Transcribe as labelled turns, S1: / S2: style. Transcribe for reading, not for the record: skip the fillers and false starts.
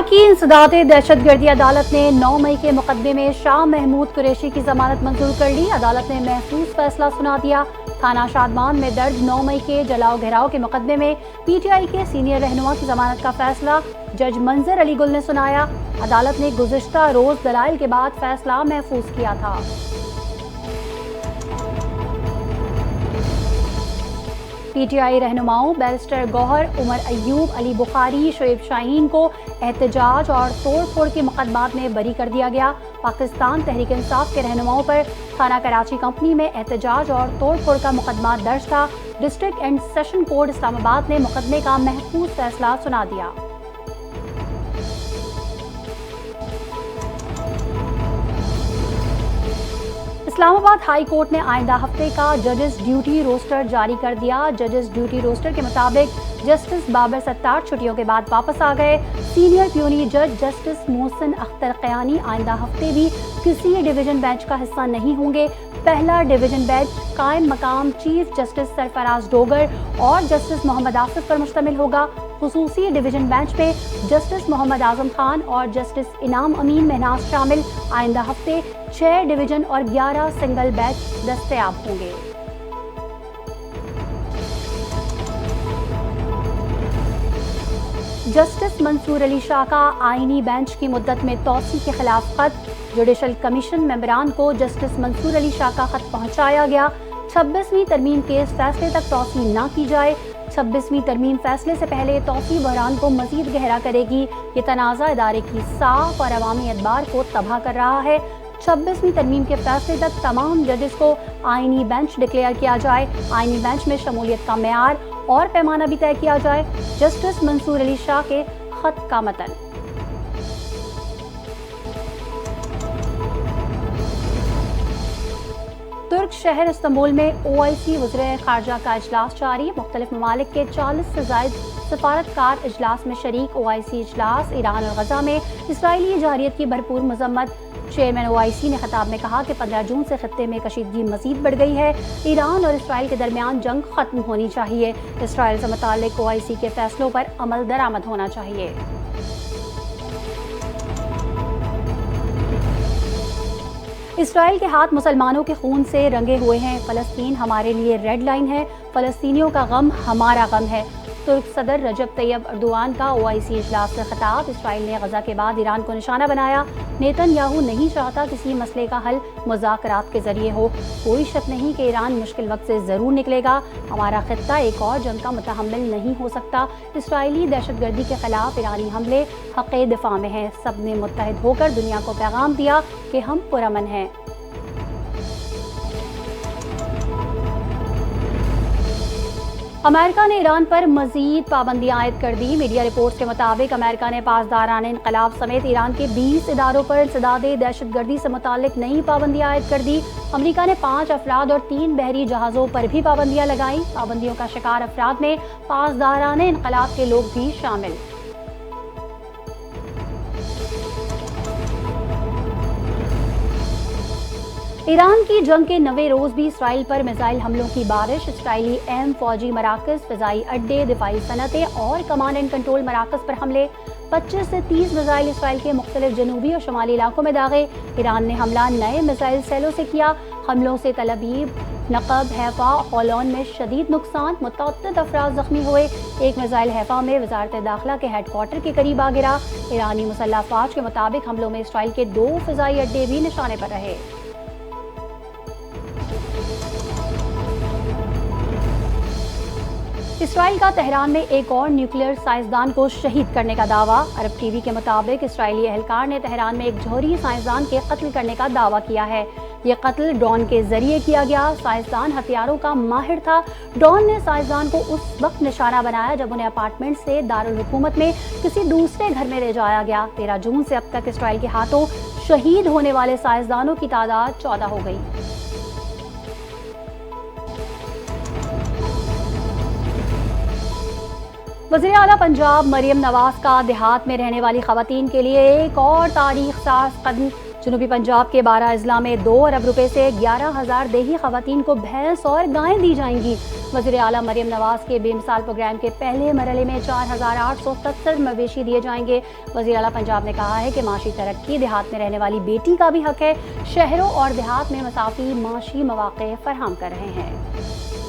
S1: की इंसदादे दहशत गर्दी अदालत ने 9 मई के मुकदमे में शाह महमूद कुरैशी की जमानत मंजूर कर ली। अदालत ने महफूज फैसला सुना दिया। थाना शादमान में दर्ज 9 मई के जलाओ घेराव के मुकदमे में पीटीआई के सीनियर रहनुमा की जमानत का फैसला जज मंजर अली गुल ने सुनाया। अदालत ने गुज़िश्ता रोज दलाइल के बाद फैसला महफूज किया था। पीटीआई रहनुमाओं बैरिस्टर गौहर, उमर अयूब, अली बुखारी, शोएब शाहीन को एहतजाज और तोड़ फोड़ के मुकदमात में बरी कर दिया गया। पाकिस्तान तहरीक इंसाफ के रहनुमाओं पर थाना कराची कंपनी में एहतजाज और तोड़ फोड़ का मुकदमा दर्ज था। District and session court Islamabad ने मुकदमे का महफूज फैसला सुना दिया। इस्लामाबाद हाई कोर्ट ने आइंदा हफ्ते का जजेस ड्यूटी रोस्टर जारी कर दिया। जजेस ड्यूटी रोस्टर के मुताबिक जस्टिस बाबर सत्तार छुट्टियों के बाद वापस आ गए। सीनियर प्यूनी जज जस्टिस मोहसिन अख्तर कयानी आइंदा हफ्ते भी किसी डिवीजन बेंच का हिस्सा नहीं होंगे। पहला डिवीजन बेंच कायम मकाम चीफ जस्टिस सरफराज डोगर और जस्टिस मोहम्मद आसिफ पर मुश्तमिल होगा। खुसूसी डिवीजन बेंच में जस्टिस मोहम्मद आजम खान और जस्टिस इनाम अमीन महनाज शामिल। आइंदा हफ्ते 6 डिवीजन और 11 सिंगल बेंच दस्तयाब होंगे। जस्टिस मंसूर अली शाह का आईनी बेंच की मुद्दत में तौसी के खिलाफ खत। जुडिशल कमीशन मेंबरान को जस्टिस मंसूर अली शाह का खत पहुंचाया गया। 26वीं तरमीम केस फैसले तक तौसी न की जाए। 26वीं तरमीम फैसले से पहले तौसी बहरान को मजीद गहरा करेगी। ये तनाज़ा इदारे की साफ और अवामी एतबार को तबाह कर रहा है। 26वीं तरमीम के फैसले तक तमाम जजेस को आईनी बेंच डिक्लेयर किया जाए। आईनी बेंच में शमूलियत का मेयार और पैमाना भी तय किया जाए। जस्टिस मंसूर अली शाह के खत का मतन। तुर्क शहर इस्तांबुल में OIC वज़ीर ख़ारजा का इजलास जारी। मुख्तलिफ ममालिक के 40 से ज़ायद सफारतकार इजलास में शरीक। OIC इजलास ईरान और गजा में इसराइली जारियत की भरपूर मजम्मत। चेयरमैन OIC ने खिताब में कहा कि 15 जून से खत्ते में कशीदगी मजीद बढ़ गई है। ईरान और इसराइल के दरमियान जंग खत्म होनी चाहिए। इसराइल से मुताल्लिक OIC के फैसलों पर अमल दरामद होना चाहिए। इसराइल के हाथ मुसलमानों के खून से रंगे हुए हैं। फ़लस्तीन हमारे लिए रेड लाइन है। फ़लस्तीनियों का गम हमारा गम है। तुर्क सदर रजब तैयब अर्दोआन का OIC इजलास से खिताब। इसराइल ने गजा के बाद ईरान को निशाना बनाया। नेतन्याहू नहीं चाहता किसी मसले का हल मुज़ाकरात के जरिए हो। कोई शक नहीं कि ईरान मुश्किल वक्त से ज़रूर निकलेगा। हमारा खित्ता एक और जंग का मुतहम्मिल नहीं हो सकता। इसराइली दहशतगर्दी के खिलाफ ईरानी हमले हक़े दिफा में हैं। सब ने मुत्तहिद होकर दुनिया को पैगाम दिया कि हम पुरअमन हैं। अमेरिका ने ईरान पर मजीद पाबंदियां आयद कर दी। मीडिया रिपोर्ट्स के मुताबिक अमेरिका ने पासदारान इनकलाब समेत ईरान के 20 इदारों पर इंसदादे दहशतगर्दी से मुताल्लिक नई पाबंदियां आयद कर दी। अमेरिका ने 5 अफराद और 3 बहरी जहाज़ों पर भी पाबंदियां लगाई। पाबंदियों का शिकार अफराद में पासदारान इनकलाब के लोग भी शामिल। ईरान की जंग के 9वें रोज भी इसराइल पर मिसाइल हमलों की बारिश। इसराइली अहम फौजी मराकज़, फ़िज़ाई अड्डे, दिफाई सनतें और कमांड एंड कंट्रोल मराकज़ पर हमले। 25 से 30 मिसाइल इसराइल के मुख्तलिफ जनूबी और शुमाली इलाकों में दागे। ईरान ने हमला नए मिसाइल सेलों से किया। हमलों से तल अबीब, नक़ब, हैफा, होलोन में शदीद नुकसान। मुतअद्दिद अफराद जख्मी हुए। एक मिसाइल हैफा में वज़ारत दाखिला के हेडक्वार्टर के करीब आ गिरा। ईरानी मुसल्लह फ़ौज के मुताबिक हमलों में इसराइल के 2 फ़िज़ाई अड्डे भी निशाने पर रहे। इसराइल का तेहरान में एक और न्यूक्लियर साइंसदान को शहीद करने का दावा। अरब टीवी के मुताबिक इसराइली एहलकार ने तेहरान में एक जौहरी साइंसदान के कत्ल करने का दावा किया है। ये कत्ल ड्रोन के जरिए किया गया। साइंसदान हथियारों का माहिर था। ड्रोन ने साइंसदान को उस वक्त निशाना बनाया जब उन्हें अपार्टमेंट से दारुल हुकूमत में किसी दूसरे घर में ले जाया गया। 13 जून से अब तक इसराइल के हाथों शहीद होने वाले साइंसदानों की तादाद 14 हो गई। वज़ीर आला पंजाब मरियम नवाज का देहात में रहने वाली ख़वातीन के लिए एक और तारीख साज़ कदम। جنوبی پنجاب کے 12 اضلاع میں 2 ارب روپے سے 11,000 دیہی خواتین کو بھینس اور گائیں دی جائیں گی۔ وزیر اعلیٰ مریم نواز کے بے مثال پروگرام کے پہلے مرحلے میں 4,870 مویشی دیے جائیں گے۔ وزیر اعلیٰ پنجاب نے کہا ہے کہ معاشی ترقی دیہات میں رہنے والی بیٹی کا بھی حق ہے۔ شہروں اور دیہات میں مساوی معاشی مواقع فراہم کر رہے ہیں۔